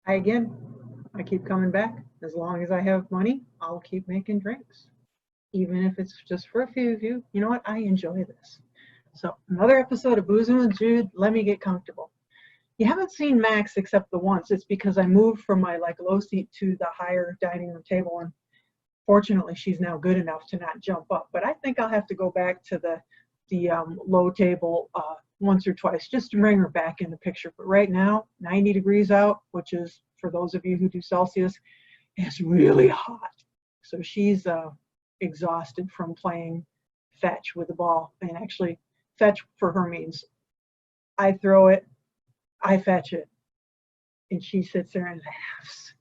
I keep coming back. As long as I have money, I'll keep making drinks. Even if it's just for a few of you. You know what? I enjoy this. So another episode of Boozin with Jude. Let me get comfortable. You haven't seen Max except the once. It's because I moved from my like low seat to the higher dining room table, and fortunately she's now good enough to not jump up. But I think I'll have to go back to the low table once or twice just to bring her back in the picture. But right now, 90 degrees out, which is for those of you who do Celsius, it's really hot. So she's exhausted from playing fetch with the ball. And actually, fetch for her means I throw it, I fetch it, and she sits there and laughs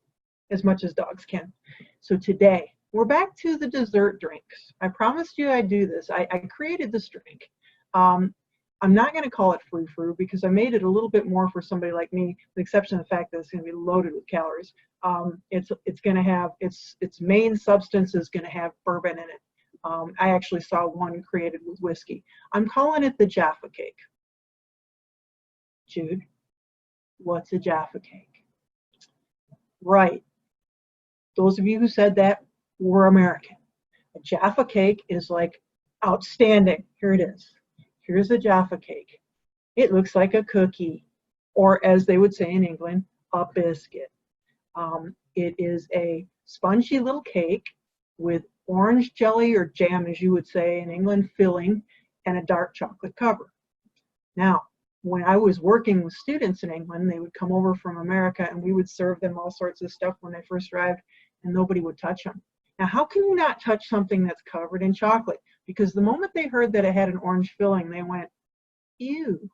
as much as dogs can. So today, we're back to the dessert drinks. I promised you I'd do this. I created this drink. I'm not going to call it frou-frou because I made it a little bit more for somebody like me, with the exception of the fact that it's going to be loaded with calories. It's going to have its main substance is going to have bourbon in it. I actually saw one created with whiskey. I'm calling it the Jaffa Cake. Jude, what's a Jaffa Cake? Right. Those of you who said that were American. A Jaffa Cake is like outstanding. Here it is. Here's a Jaffa Cake. It looks like a cookie, or as they would say in England, a biscuit. It is a spongy little cake with orange jelly or jam, as you would say in England, filling, and a dark chocolate cover. Now, when I was working with students in England, they would come over from America and we would serve them all sorts of stuff when they first arrived, and nobody would touch them. Now, how can you not touch something that's covered in chocolate? Because the moment they heard that it had an orange filling, they went, ew.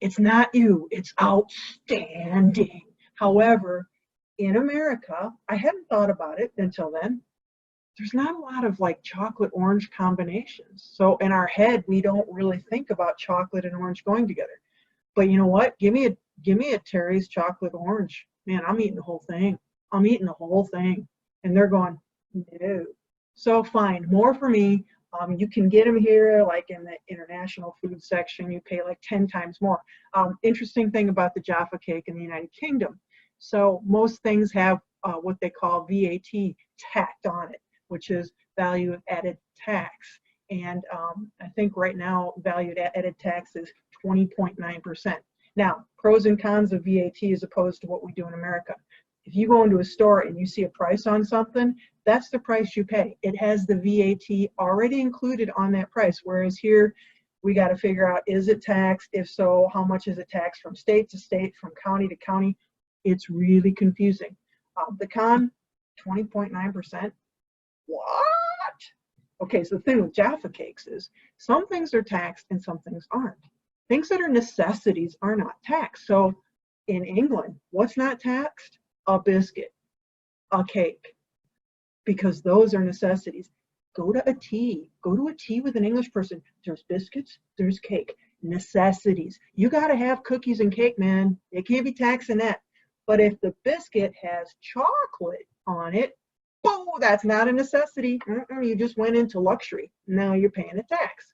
It's not ew, it's outstanding. However, in America, I hadn't thought about it until then. There's not a lot of like chocolate orange combinations. So in our head, we don't really think about chocolate and orange going together. But you know what? Give me a Terry's chocolate orange. Man, I'm eating the whole thing. I'm eating the whole thing. And they're going, no. So fine, more for me. You can get them here, like in the international food section. You pay like 10 times more. Interesting thing about the Jaffa Cake in the United Kingdom. So most things have what they call VAT tacked on it, which is value added tax. And I think right now value added tax is 20.9%. Now, pros and cons of VAT as opposed to what we do in America. If you go into a store and you see a price on something, that's the price you pay. It has the VAT already included on that price, whereas here we got to figure out, is it taxed? If so, how much is it taxed from state to state, from county to county? It's really confusing. The con, 20.9%. What? Okay, so the thing with Jaffa Cakes is some things are taxed and some things aren't. Things that are necessities are not taxed. So in England, what's not taxed? A biscuit, a cake, because those are necessities. Go to a tea with an English person. There's biscuits, there's cake, necessities. You got to have cookies and cake, man. It can't be taxing that. But if the biscuit has chocolate on it, oh, that's not a necessity. You just went into luxury. Now you're paying a tax.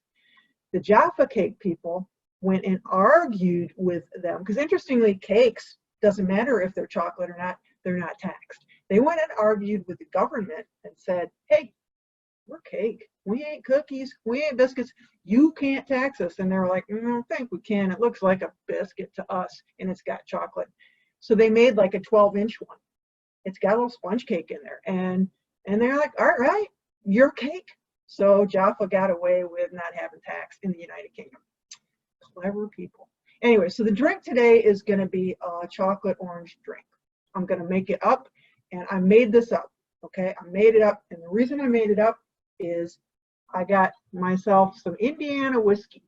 The Jaffa Cake people went and argued with them, because interestingly, cakes, doesn't matter if they're chocolate or not, they're not taxed. They went and argued with the government and said, hey, we're cake. We ain't cookies. We ain't biscuits. You can't tax us. And they're like, I don't think we can. It looks like a biscuit to us, and it's got chocolate. So they made like a 12-inch one. It's got a little sponge cake in there. And they're like, all right, you're cake. So Jaffa got away with not having tax in the United Kingdom. Clever people. Anyway, so the drink today is going to be a chocolate orange drink. I'm going to make it up, and I made this up, okay? I made it up, and the reason I made it up is I got myself some Indiana whiskey,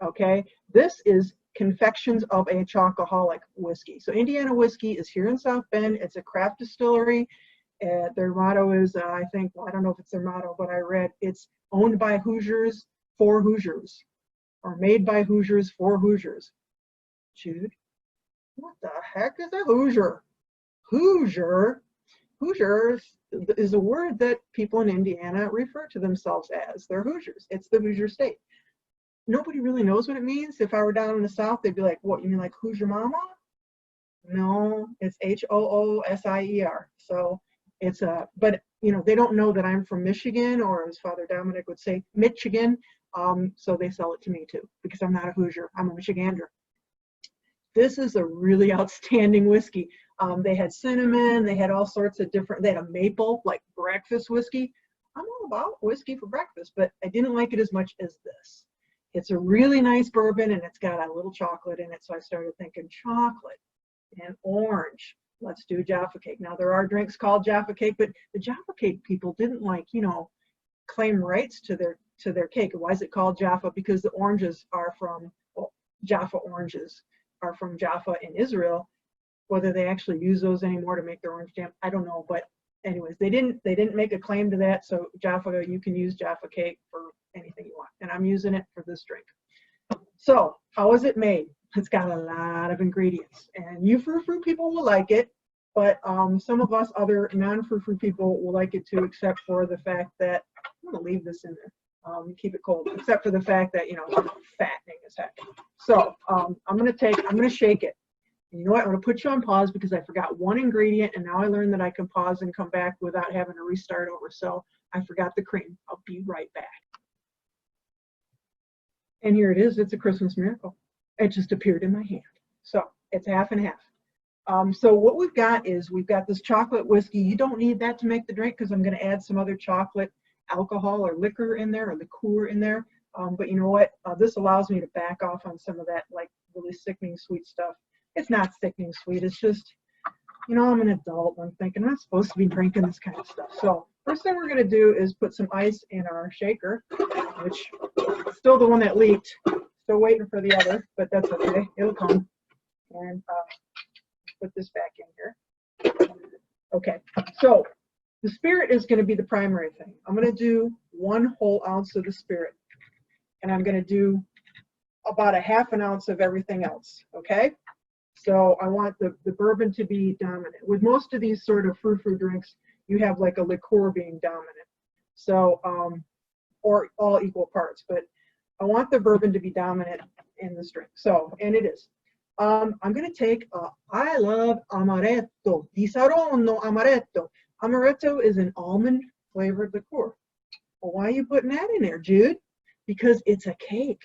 okay? This is Confections of a Chocoholic whiskey. So Indiana whiskey is here in South Bend. It's a craft distillery. Their motto is, I think, well, I don't know if it's their motto, but I read it's owned by Hoosiers for Hoosiers, or made by Hoosiers for Hoosiers. Jude, what the heck is a Hoosier? Hoosier is a word that people in Indiana refer to themselves as. They're Hoosiers. It's the Hoosier state. Nobody really knows what it means. If I were down in the South, they'd be like, what, you mean like Hoosier mama? No, it's Hoosier. So it's a, but you know, they don't know that I'm from Michigan, or as Father Dominic would say, Michigan. So they sell it to me too, because I'm not a Hoosier, I'm a Michigander. This is a really outstanding whiskey. They had cinnamon, they had all sorts of different, they had a maple, like breakfast whiskey. I'm all about whiskey for breakfast, but I didn't like it as much as this. It's a really nice bourbon, and it's got a little chocolate in it, so I started thinking chocolate and orange. Let's do Jaffa Cake. Now, there are drinks called Jaffa Cake, but the Jaffa Cake people didn't like, you know, claim rights to their cake. Why is it called Jaffa? Because the oranges are from, well, Jaffa oranges are from Jaffa in Israel. Whether they actually use those anymore to make their orange jam, I don't know. But anyways, they didn't make a claim to that. So Jaffa, you can use Jaffa Cake for anything you want, and I'm using it for this drink. So how is it made? It's got a lot of ingredients, and you frou-frou people will like it, but some of us other non-frou-frou people will like it too, except for the fact that, I'm gonna leave this in there, keep it cold, except for the fact that, you know, fattening is heck. So I'm gonna shake it. And you know what, I'm gonna put you on pause because I forgot one ingredient, and now I learned that I can pause and come back without having to restart over. So I forgot the cream. I'll be right back. And here it is. It's a Christmas miracle. It just appeared in my hand. So it's half and half. So what we've got is we've got this chocolate whiskey. You don't need that to make the drink because I'm going to add some other chocolate alcohol or liquor in there, or liqueur in there. But you know what? This allows me to back off on some of that like really sickening sweet stuff. It's not sickening sweet. It's just, you know, I'm an adult. I'm thinking I'm not supposed to be drinking this kind of stuff. So first thing we're going to do is put some ice in our shaker, which is still the one that leaked. Still waiting for the other, but that's okay. It'll come. And put this back in here. Okay, so the spirit is going to be the primary thing. I'm going to do 1 whole ounce of the spirit, and I'm going to do about a half an ounce of everything else. Okay, so I want the bourbon to be dominant. With most of these sort of frou-frou drinks, you have like a liqueur being dominant. So, or all equal parts, but I want the bourbon to be dominant in this drink. So, and it is. I'm going to take, I love amaretto, di Saronno amaretto. Amaretto is an almond flavored liqueur. Well, why are you putting that in there, Jude? Because it's a cake.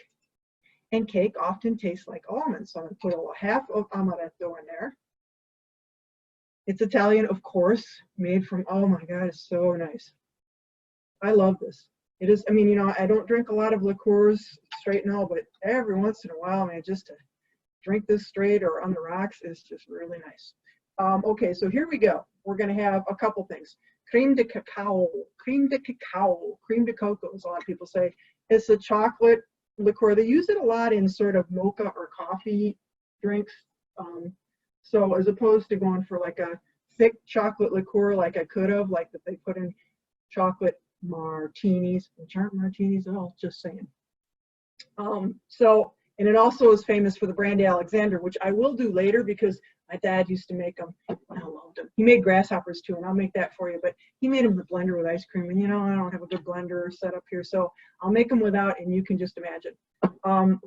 And cake often tastes like almonds. So I'm going to put a half of amaretto in there. It's Italian, of course, made from, oh my God, it's so nice. I love this. It is, I mean, you know, I don't drink a lot of liqueurs straight now, but every once in a while, man, just to drink this straight or on the rocks is just really nice. Okay, so here we go. We're going to have a couple things. Creme de cacao, creme de cacao, creme de cocoa, as a lot of people say. It's a chocolate liqueur. They use it a lot in sort of mocha or coffee drinks. So as opposed to going for like a thick chocolate liqueur like I could have, like that they put in chocolate martinis, which aren't martinis at all, just saying. And it also is famous for the brandy Alexander, which I will do later because my dad used to make them. I loved them. He made grasshoppers too, and I'll make that for you. But he made them with blender with ice cream, and you know I don't have a good blender set up here, so I'll make them without, and you can just imagine.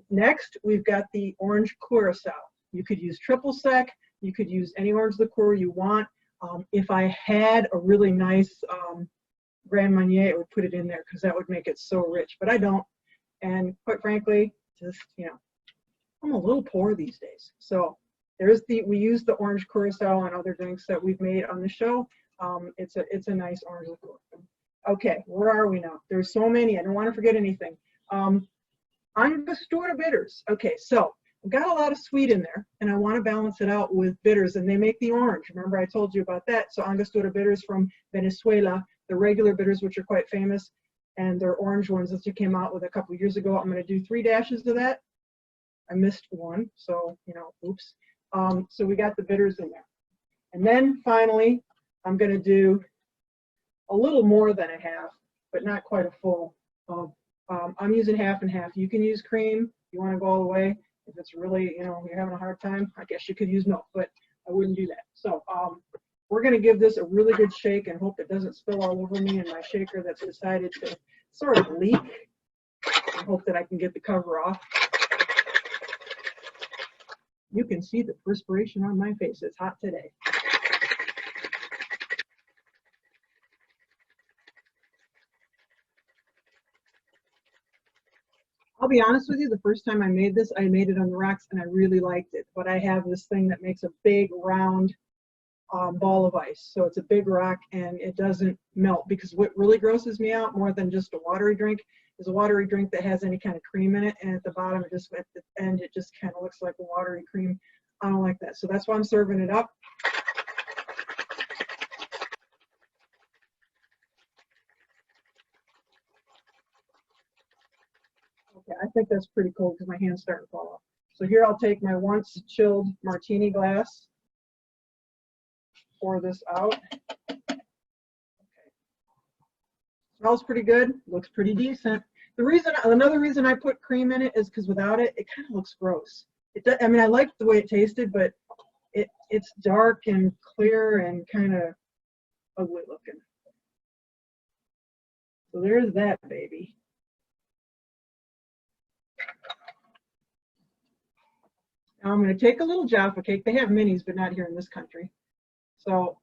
Next, we've got the orange curacao. You could use triple sec. You could use any orange liqueur you want. If I had a really nice Grand Marnier, I would put it in there because that would make it so rich, but I don't. And quite frankly, just, you know, I'm a little poor these days. So we use the orange curacao on other drinks that we've made on the show. It's a nice orange liqueur. Okay, where are we now? There's so many, I don't want to forget anything. Angostura bitters. Okay, so I've got a lot of sweet in there, and I want to balance it out with bitters, and they make the orange. Remember I told you about that. So Angostura bitters from Venezuela, the regular bitters, which are quite famous, and their orange ones that you came out with a couple years ago. I'm going to do 3 dashes of that. I missed one, so, you know, oops. So we got the bitters in there. And then finally, I'm going to do a little more than a half, but not quite a full. I'm using half and half. You can use cream if you want to go all the way. If it's really, you know, you're having a hard time, I guess you could use milk, but I wouldn't do that. So we're going to give this a really good shake and hope it doesn't spill all over me and my shaker that's decided to sort of leak. I hope that I can get the cover off. You can see the perspiration on my face. It's hot today. I'll be honest with you, the first time I made this, I made it on the rocks and I really liked it. But I have this thing that makes a big round ball of ice. So it's a big rock and it doesn't melt, because what really grosses me out more than just a watery drink is a watery drink that has any kind of cream in it, and at the bottom, at the end, it just kind of looks like a watery cream. I don't like that. So that's why I'm serving it up. Okay, I think that's pretty cool because my hand's starting to fall off. So here I'll take my once chilled martini glass, pour this out. Okay. Smells pretty good, looks pretty decent. Another reason I put cream in it is because without it, it kind of looks gross. It does, I mean, I liked the way it tasted, but it's dark and clear and kind of ugly looking. So there's that baby. Now I'm going to take a little Jaffa cake. They have minis, but not here in this country. So,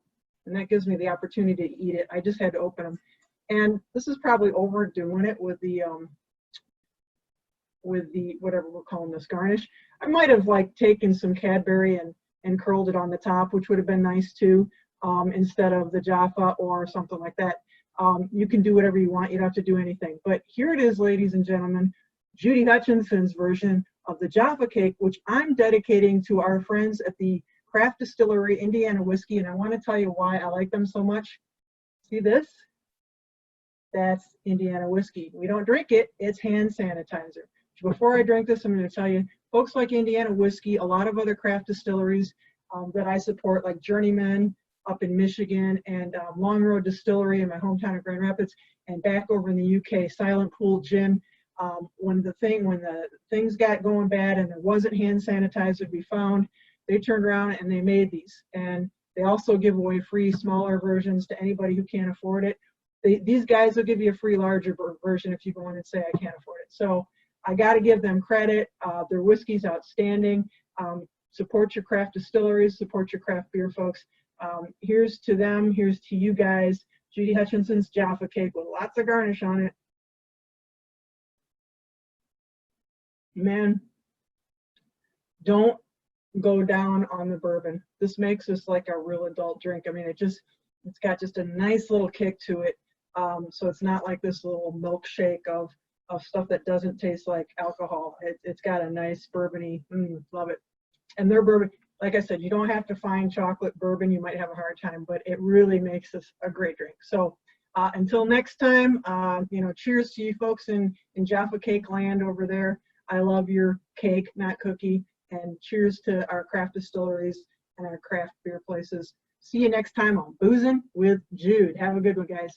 and that gives me the opportunity to eat it. I just had to open them. And this is probably overdoing it with the whatever we're calling this garnish. I might have like taken some Cadbury and curled it on the top, which would have been nice too, instead of the Jaffa or something like that. You can do whatever you want. You don't have to do anything. But here it is, ladies and gentlemen, Judy Hutchinson's version of the Jaffa Cake, which I'm dedicating to our friends at the craft distillery Indiana Whiskey. And I want to tell you why I like them so much. See this? That's Indiana Whiskey. We don't drink it. It's hand sanitizer. Before I drink this, I'm going to tell you, folks like Indiana Whiskey, a lot of other craft distilleries that I support, like Journeyman up in Michigan, and Long Road Distillery in my hometown of Grand Rapids, and back over in the UK, Silent Pool Gin. When the things got going bad and there wasn't hand sanitizer to be found, they turned around and they made these. And they also give away free smaller versions to anybody who can't afford it. These guys will give you a free larger version if you go in and say, I can't afford it. So I got to give them credit. Their whiskey's outstanding. Support your craft distilleries, support your craft beer folks. Here's to them, here's to you guys. Judy Hutchinson's Jaffa Cake with lots of garnish on it. Man, don't go down on the bourbon. This makes this like a real adult drink. I mean, it's got just a nice little kick to it. So it's not like this little milkshake of stuff that doesn't taste like alcohol. It's got a nice bourbony, love it. And their bourbon, like I said, you don't have to find chocolate bourbon. You might have a hard time, but it really makes this a great drink. So until next time, cheers to you folks in Jaffa Cake land over there. I love your cake, not cookie. And cheers to our craft distilleries and our craft beer places. See you next time on Boozin' with Jude. Have a good one, guys.